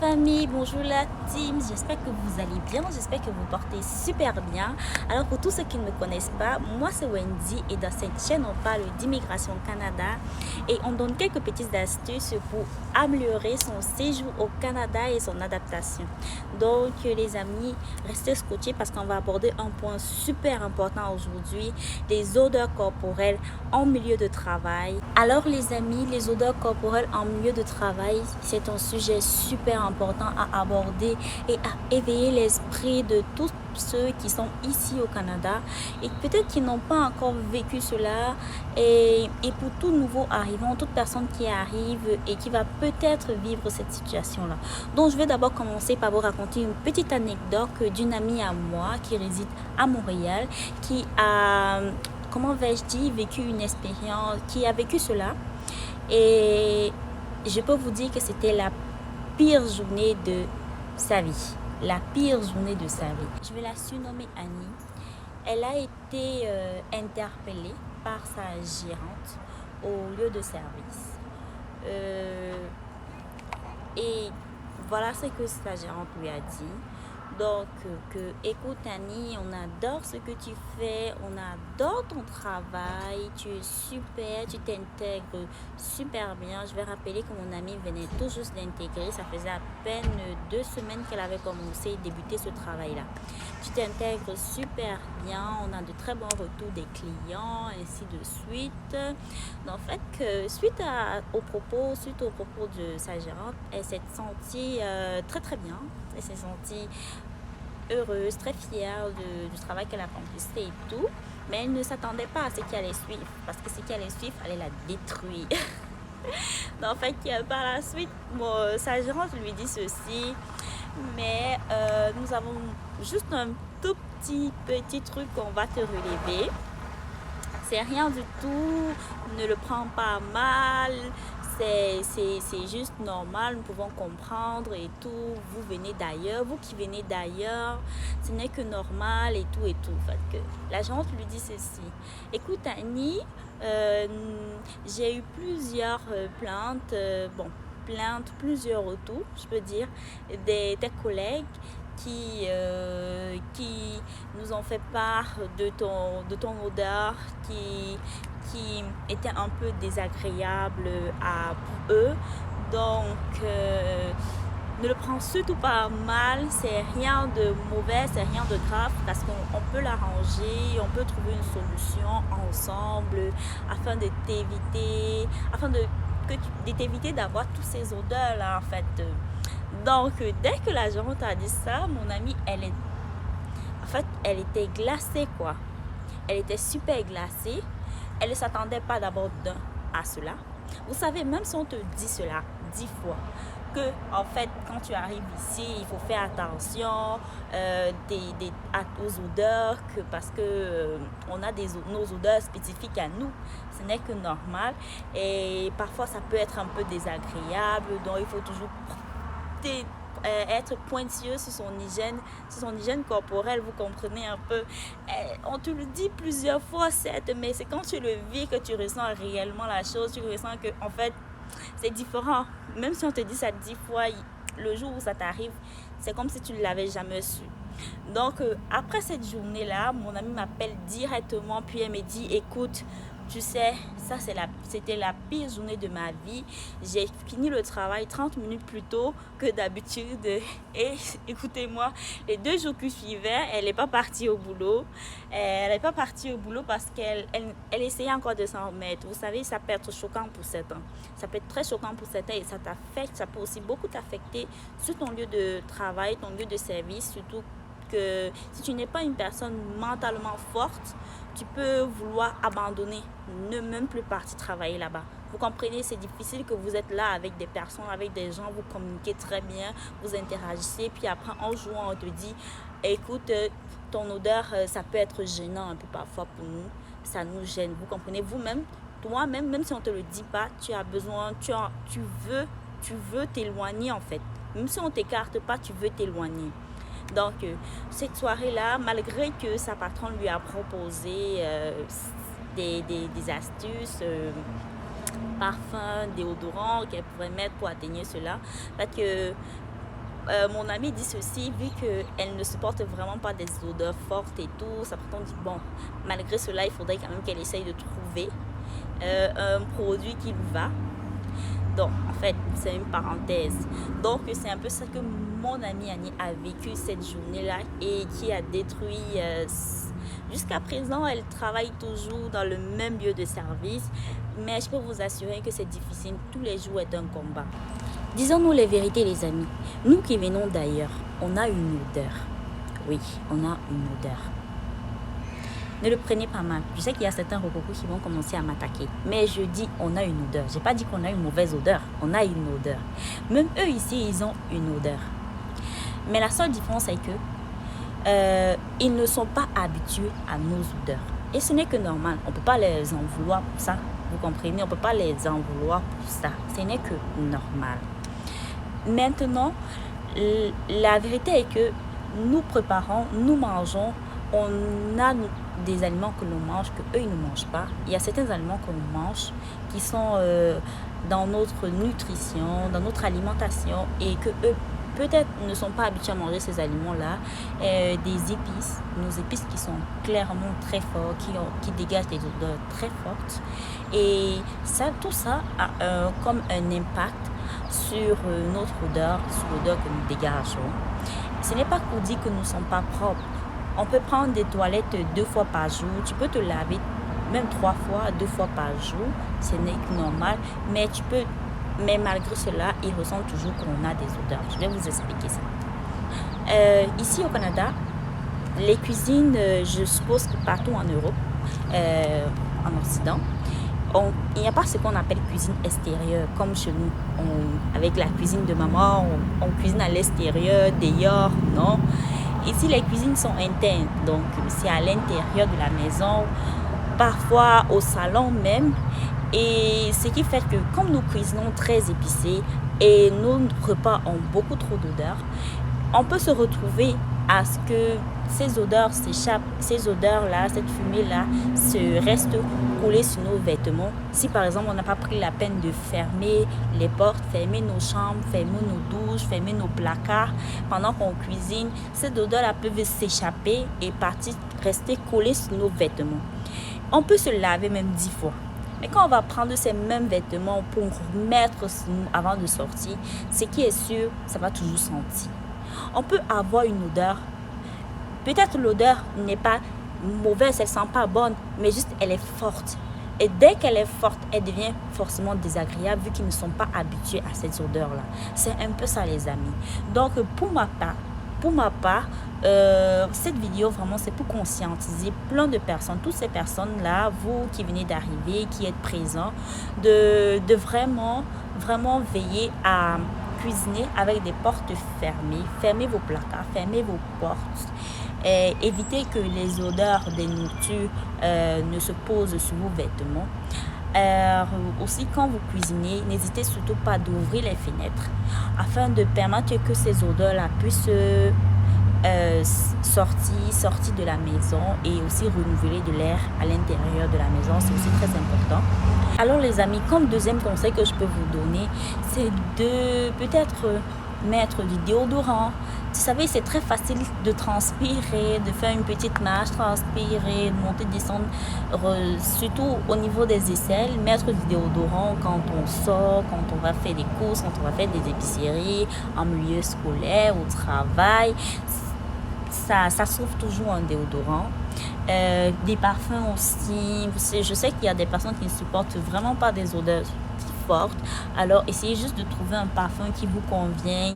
famille, bonjour la team, j'espère que vous allez bien, j'espère que vous portez super bien. Alors pour tous ceux qui ne me connaissent pas, moi c'est Wendy et dans cette chaîne on parle d'immigration au Canada et on donne quelques petites astuces pour améliorer son séjour au Canada et son adaptation. Donc les amis, restez scotchés parce qu'on va aborder un point super important aujourd'hui, les odeurs corporelles en milieu de travail. Alors les amis, les odeurs corporelles en milieu de travail, c'est un sujet super important à aborder et à éveiller l'esprit de tous ceux qui sont ici au Canada et peut-être qui n'ont pas encore vécu cela et pour tout nouveau arrivant, toute personne qui arrive et qui va peut-être vivre cette situation-là. Donc je vais d'abord commencer par vous raconter une petite anecdote d'une amie à moi qui réside à Montréal, qui a, comment vais-je dire, vécu une expérience, qui a vécu cela et je peux vous dire que c'était la pire journée de sa vie. La pire journée de sa vie. Je vais la surnommer Annie. Elle a été interpellée par sa gérante au lieu de service. Et voilà ce que sa gérante lui a dit. Donc, écoute Annie, on adore ce que tu fais, on adore ton travail, tu es super, tu t'intègres super bien. Je vais rappeler que mon amie venait tout juste d'intégrer, ça faisait à peine 2 semaines qu'elle avait commencé à débuter ce travail-là. Tu t'intègres super bien, on a de très bons retours des clients, ainsi de suite. En fait, suite au propos de sa gérante, elle s'est sentie très très bien. Elle s'est sentie heureuse, très fière du travail qu'elle accomplissait et tout. Mais elle ne s'attendait pas à ce qui allait suivre. Parce que ce qui allait suivre allait la détruire. En fait, par la suite, sa gérante lui dit ceci. Mais nous avons juste un tout petit truc qu'on va te relever. C'est rien du tout. Ne le prends pas mal. C'est juste normal, nous pouvons comprendre et tout. Vous venez d'ailleurs, vous qui venez d'ailleurs, ce n'est que normal et tout et tout. En fait, que l'agente lui dit ceci. Écoute Annie, j'ai eu plusieurs plaintes, plusieurs retours, je peux dire, des collègues qui nous ont fait part de ton odeur qui était un peu désagréable pour eux. Donc, ne le prends surtout pas mal, c'est rien de mauvais, c'est rien de grave parce qu'on peut l'arranger, on peut trouver une solution ensemble afin de t'éviter d'avoir tous ces odeurs là en fait. Donc, dès que la gérante a dit ça, mon amie, elle était glacée quoi. Elle était super glacée. Elle ne s'attendait pas d'abord à cela. Vous savez, même si on te dit cela 10 fois, que en fait, quand tu arrives ici, il faut faire attention aux odeurs, parce que on a nos odeurs spécifiques à nous. Ce n'est que normal. Et parfois, ça peut être un peu désagréable. Donc, il faut toujours être pointilleux sur son hygiène corporelle, vous comprenez un peu. On te le dit plusieurs fois, certes, mais c'est quand tu le vis que tu ressens réellement la chose, tu ressens que en fait c'est différent. Même si on te dit ça 10 fois, le jour où ça t'arrive, c'est comme si tu ne l'avais jamais su. Donc après cette journée-là, mon amie m'appelle directement, puis elle me dit, écoute, tu sais, c'était la pire journée de ma vie. J'ai fini le travail 30 minutes plus tôt que d'habitude. Et écoutez-moi, les 2 jours qui suivaient, elle n'est pas partie au boulot. Elle n'est pas partie au boulot parce qu'elle essayait encore de s'en remettre. Vous savez, ça peut être choquant pour certains. Ça peut être très choquant pour certains et ça t'affecte. Ça peut aussi beaucoup t'affecter sur ton lieu de travail, ton lieu de service, surtout que si tu n'es pas une personne mentalement forte, tu peux vouloir abandonner, ne même plus partir travailler là-bas. Vous comprenez, c'est difficile que vous êtes là avec des personnes, avec des gens, vous communiquez très bien, vous interagissez, puis après en jouant, on te dit, écoute, ton odeur, ça peut être gênant un peu parfois pour nous, ça nous gêne. Vous comprenez, vous-même, toi-même, même si on ne te le dit pas, tu as besoin, tu veux t'éloigner en fait. Même si on ne t'écarte pas, tu veux t'éloigner. Donc, cette soirée-là, malgré que sa patronne lui a proposé des astuces, parfums, déodorants qu'elle pouvait mettre pour atténuer cela, parce que mon amie dit ceci, vu qu'elle ne supporte vraiment pas des odeurs fortes et tout, ça pourtant dit, bon, malgré cela, il faudrait quand même qu'elle essaye de trouver un produit qui lui va. Donc, en fait, c'est une parenthèse. Donc, c'est un peu ça que mon amie Annie a vécu cette journée-là et qui a détruit... Jusqu'à présent, elle travaille toujours dans le même lieu de service, mais je peux vous assurer que c'est difficile. Tous les jours est un combat. Disons-nous les vérités, les amis. Nous qui venons d'ailleurs, on a une odeur. Oui, on a une odeur. Ne le prenez pas mal. Je sais qu'il y a certains recocos qui vont commencer à m'attaquer. Mais je dis on a une odeur. Je n'ai pas dit qu'on a une mauvaise odeur. On a une odeur. Même eux ici, ils ont une odeur. Mais la seule différence est que ils ne sont pas habitués à nos odeurs. Et ce n'est que normal. On ne peut pas les en vouloir pour ça. Vous comprenez? On ne peut pas les en vouloir pour ça. Ce n'est que normal. Maintenant, la vérité est que nous préparons, nous mangeons. On a des aliments que l'on mange, que eux ils ne mangent pas. Il y a certains aliments que l'on mange qui sont dans notre nutrition, dans notre alimentation et que eux peut-être ne sont pas habitués à manger ces aliments-là. Des épices, nos épices qui sont clairement très fortes, qui dégagent des odeurs très fortes. Et ça, tout ça a comme un impact sur notre odeur, sur l'odeur que nous dégageons. Ce n'est pas qu'on dit que nous ne sommes pas propres. On peut prendre des toilettes 2 fois par jour. Tu peux te laver même 3 fois, 2 fois par jour. Ce n'est que normal. Mais malgré cela, il ressent toujours qu'on a des odeurs. Je vais vous expliquer ça. Ici au Canada, les cuisines, je suppose que partout en Europe, en Occident, il n'y a pas ce qu'on appelle cuisine extérieure, comme chez nous. Avec la cuisine de maman, on cuisine à l'extérieur, dehors, non. Ici, les cuisines sont internes, donc c'est à l'intérieur de la maison, parfois au salon même. Et ce qui fait que comme nous cuisinons très épicé et nos repas ont beaucoup trop d'odeurs, on peut se retrouver à ce que ces odeurs s'échappent, ces odeurs-là, cette fumée-là, se reste collée sur nos vêtements. Si par exemple on n'a pas pris la peine de fermer les portes, fermer nos chambres, fermer nos douches, fermer nos placards pendant qu'on cuisine, ces odeurs-là peuvent s'échapper et rester collées sur nos vêtements. On peut se laver même 10 fois. Mais quand on va prendre ces mêmes vêtements pour remettre sur nous avant de sortir, ce qui est sûr, ça va toujours sentir. On peut avoir une odeur. Peut-être l'odeur n'est pas mauvaise, elle ne sent pas bonne, mais juste elle est forte. Et dès qu'elle est forte, elle devient forcément désagréable vu qu'ils ne sont pas habitués à cette odeur-là. C'est un peu ça les amis. Donc pour ma part, cette vidéo vraiment c'est pour conscientiser plein de personnes, toutes ces personnes-là, vous qui venez d'arriver, qui êtes présents, de vraiment veiller à cuisiner avec des portes fermées. Fermez vos placards, fermez vos portes. Et évitez que les odeurs des nourritures ne se posent sur vos vêtements. Aussi, quand vous cuisinez, n'hésitez surtout pas d'ouvrir les fenêtres afin de permettre que ces odeurs-là puissent sortir de la maison et aussi renouveler de l'air à l'intérieur de la maison. C'est aussi très important. Alors les amis, comme deuxième conseil que je peux vous donner, c'est de peut-être mettre du déodorant. Vous savez, c'est très facile de transpirer, de faire une petite marche, transpirer, de monter, descendre, surtout au niveau des aisselles, mettre du déodorant quand on sort, quand on va faire des courses, quand on va faire des épiceries, en milieu scolaire, au travail. Ça sauve toujours un déodorant. Des parfums aussi. Je sais qu'il y a des personnes qui ne supportent vraiment pas des odeurs fortes. Alors, essayez juste de trouver un parfum qui vous convient.